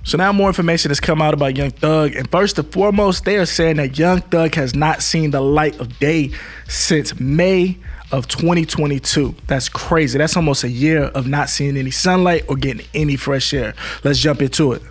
So now more information has come out about Young Thug, and first and foremost, they are saying that Young Thug has not seen the light of day since May of 2022. That's crazy. That's almost a year of not seeing any sunlight or getting any fresh air. Let's jump into it.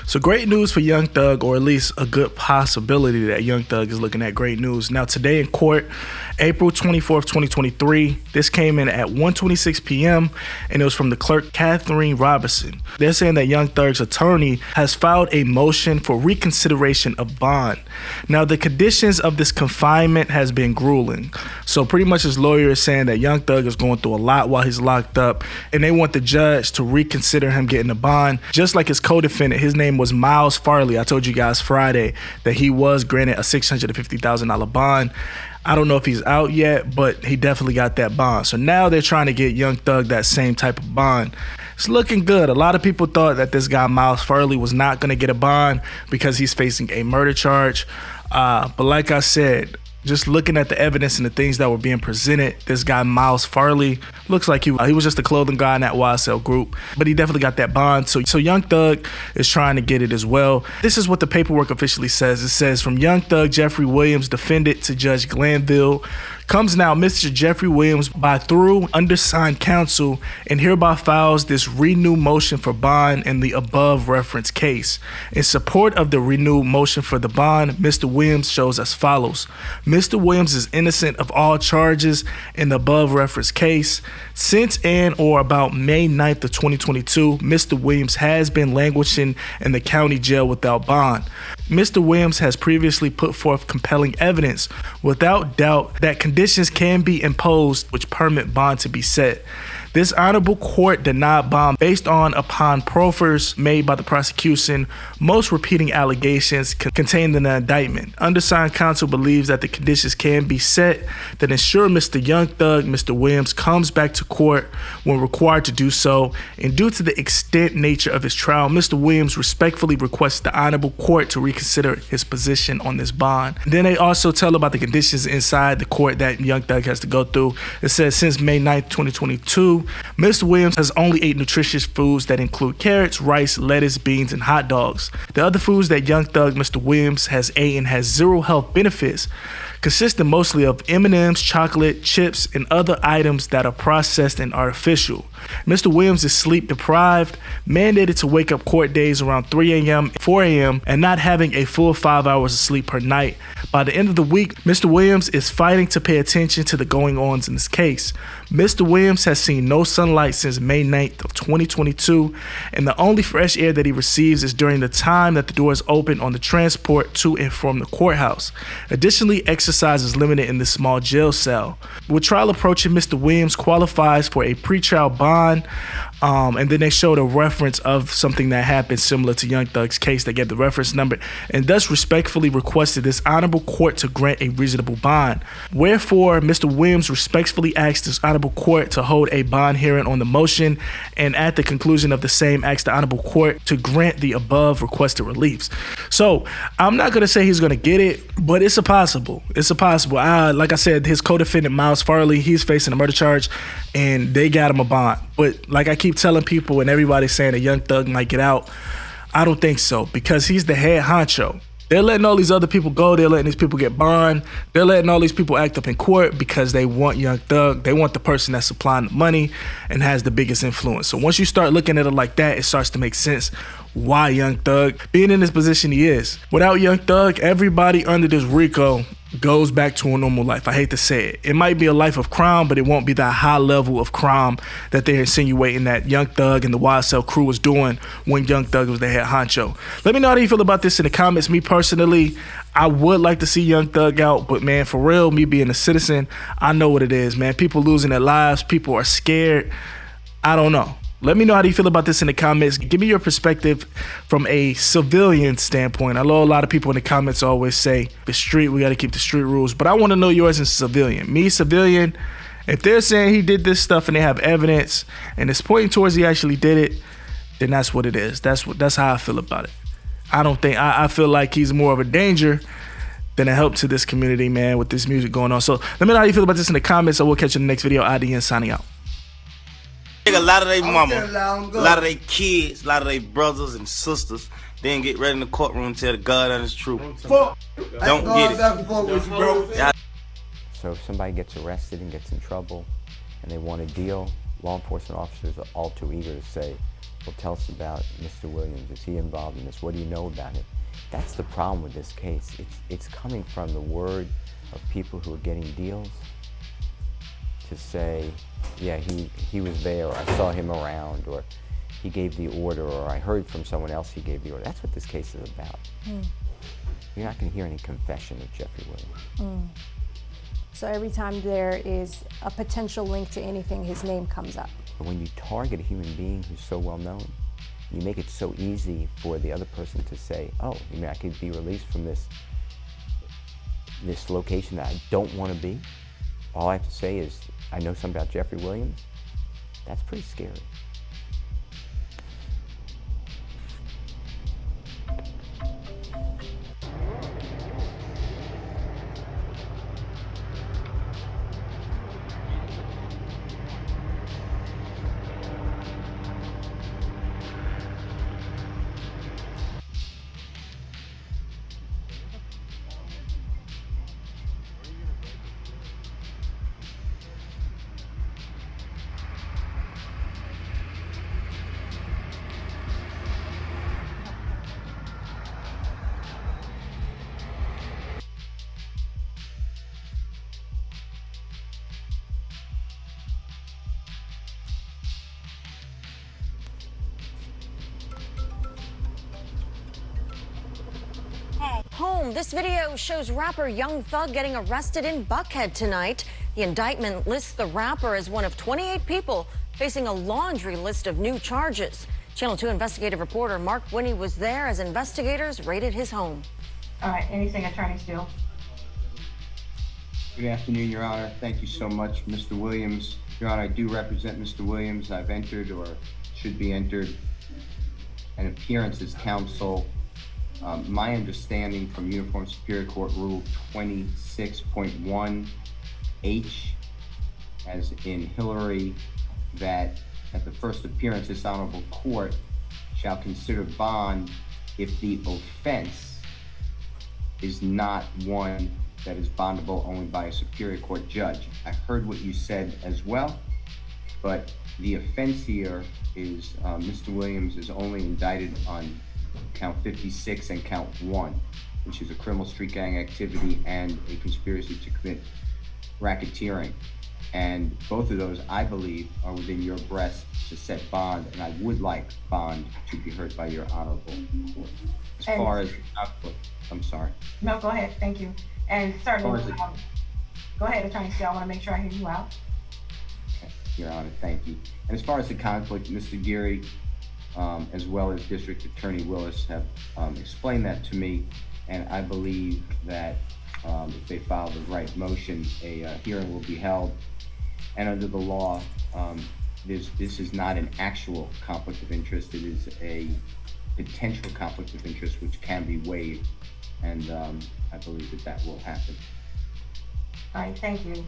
So great news for Young Thug, or at least a good possibility that Young Thug is looking at great news. Now today in court, April 24th, 2023, this came in at 1:26 p.m. and it was from the clerk Catherine Robinson. They're saying that Young Thug's attorney has filed a motion for reconsideration of bond. Now the conditions of this confinement has been grueling. So pretty much his lawyer is saying that Young Thug is going through a lot while he's locked up, and they want the judge to reconsider him getting a bond, just like his co-defendant. His name was Miles Farley. I told you guys Friday that he was granted a $650,000 bond. I don't know if he's out yet, but he definitely got that bond. So now they're trying to get Young Thug that same type of bond. It's looking good. A lot of people thought that this guy Miles Farley was not going to get a bond because he's facing a murder charge. But like I said, just looking at the evidence and the things that were being presented, this guy Miles Farley looks like he was just a clothing guy in that YSL group, but he definitely got that bond. So Young Thug is trying to get it as well. This is what the paperwork officially says. It says, from Young Thug Jeffrey Williams, defendant, to Judge Glanville, comes now Mr. Jeffrey Williams by through undersigned counsel, and hereby files this renewed motion for bond in the above referenced case. In support of the renewed motion for the bond, Mr. Williams shows as follows. Mr. Williams is innocent of all charges in the above referenced case. Since and or about May 9th of 2022, Mr. Williams has been languishing in the county jail without bond. Mr. Williams has previously put forth compelling evidence without doubt that conditions can be imposed which permit bond to be set. This honorable court denied bond based upon proffers made by the prosecution, most repeating allegations contained in the indictment. Undersigned counsel believes that the conditions can be set that ensure Mr. Young Thug, Mr. Williams, comes back to court when required to do so, and due to the extent nature of his trial, Mr. Williams respectfully requests the honorable court to reconsider his position on this bond. Then they also tell about the conditions inside the court that Young Thug has to go through. It says since May 9th, 2022, Mr. Williams has only ate nutritious foods that include carrots, rice, lettuce, beans, and hot dogs. The other foods that Young Thug Mr. Williams has eaten has zero health benefits, consisting mostly of M&Ms, chocolate, chips, and other items that are processed and artificial. Mr. Williams is sleep deprived, mandated to wake up court days around 3 a.m., 4 a.m., and not having a full 5 hours of sleep per night. By the end of the week, Mr. Williams is fighting to pay attention to the going-ons in this case. Mr. Williams has seen no sunlight since May 9th of 2022, and the only fresh air that he receives is during the time that the doors open on the transport to and from the courthouse. Additionally, exercise is limited in this small jail cell. With trial approaching, Mr. Williams qualifies for a pretrial bond, and then they showed a reference of something that happened similar to Young Thug's case. They gave the reference number and thus respectfully requested this honorable court to grant a reasonable bond. Wherefore, Mr. Williams respectfully asked this honorable court to hold a bond hearing on the motion, and at the conclusion of the same, asked the honorable court to grant the above requested reliefs. So I'm not going to say he's going to get it, but it's a possible. It's a possible. Like I said, his co-defendant Miles Farley, he's facing a murder charge, and they got him a bond. But like I keep telling people, and everybody's saying that Young Thug might get out, I don't think so, because he's the head honcho. They're letting all these other people go. They're letting these people get bond. They're letting all these people act up in court because they want Young Thug. They want the person that's supplying the money and has the biggest influence. So once you start looking at it like that, it starts to make sense why Young Thug being in this position he is. Without Young Thug, everybody under this RICO goes back to a normal life. I hate to say it. It might be a life of crime, but it won't be that high level of crime that they're insinuating that Young Thug and the YSL crew was doing when Young Thug was the head honcho. Let me know how you feel about this in the comments. Me personally, I would like to see Young Thug out, but man, for real, me being a citizen, I know what it is, man. People losing their lives. People are scared. I don't know. Let me know how you feel about this in the comments. Give me your perspective from a civilian standpoint. I know a lot of people in the comments always say, the street, we got to keep the street rules. But I want to know yours as civilian. Me, civilian, if they're saying he did this stuff and they have evidence and it's pointing towards he actually did it, then that's what it is. That's how I feel about it. I feel like he's more of a danger than a help to this community, man, with this music going on. So let me know how you feel about this in the comments. I will catch you in the next video. IDN signing out. A lot of their mama, a lot of their kids, a lot of their brothers and sisters, then get ready in the courtroom and tell the God and his truth. Don't get it. So if somebody gets arrested and gets in trouble and they want a deal, law enforcement officers are all too eager to say, well, tell us about Mr. Williams. Is he involved in this? What do you know about him? That's the problem with this case. It's coming from the word of people who are getting deals to say, yeah, he was there, or I saw him around, or he gave the order, or I heard from someone else he gave the order. That's what this case is about. You're not going to hear any confession of Jeffrey Williams. So every time there is a potential link to anything, his name comes up. But when you target a human being who's so well known, you make it so easy for the other person to say, oh, you mean I could be released from this location that I don't want to be? All I have to say is, I know something about Jeffrey Williams. That's pretty scary. Home. This video shows rapper Young Thug getting arrested in Buckhead tonight. The indictment lists the rapper as one of 28 people facing a laundry list of new charges. Channel 2 investigative reporter Mark Winnie was there as investigators raided his home. All right, anything, Attorney Steele? Good afternoon, Your Honor. Thank you so much, Mr. Williams. Your Honor, I do represent Mr. Williams. I've entered, or should be entered, an appearance as counsel. My understanding from Uniform Superior Court Rule 26.1H, as in Hillary, that at the first appearance, this honorable court shall consider bond if the offense is not one that is bondable only by a Superior Court judge. I heard what you said as well, but the offense here is Mr. Williams is only indicted on count 56 and count 1, which is a criminal street gang activity and a conspiracy to commit racketeering. And both of those, I believe, are within your breast to set bond, and I would like bond to be heard by your honorable court. As far as I'm sorry. No, go ahead. Thank you. And certainly, go ahead, Attorney Steele. I want to make sure I hear you out. Okay, Your Honor, thank you. And as far as the conflict, Mr. Geary, as well as District Attorney Willis have explained that to me, and I believe that if they file the right motion, a hearing will be held. And under the law, this is not an actual conflict of interest. It is a potential conflict of interest which can be waived, and I believe that will happen. All right, thank you.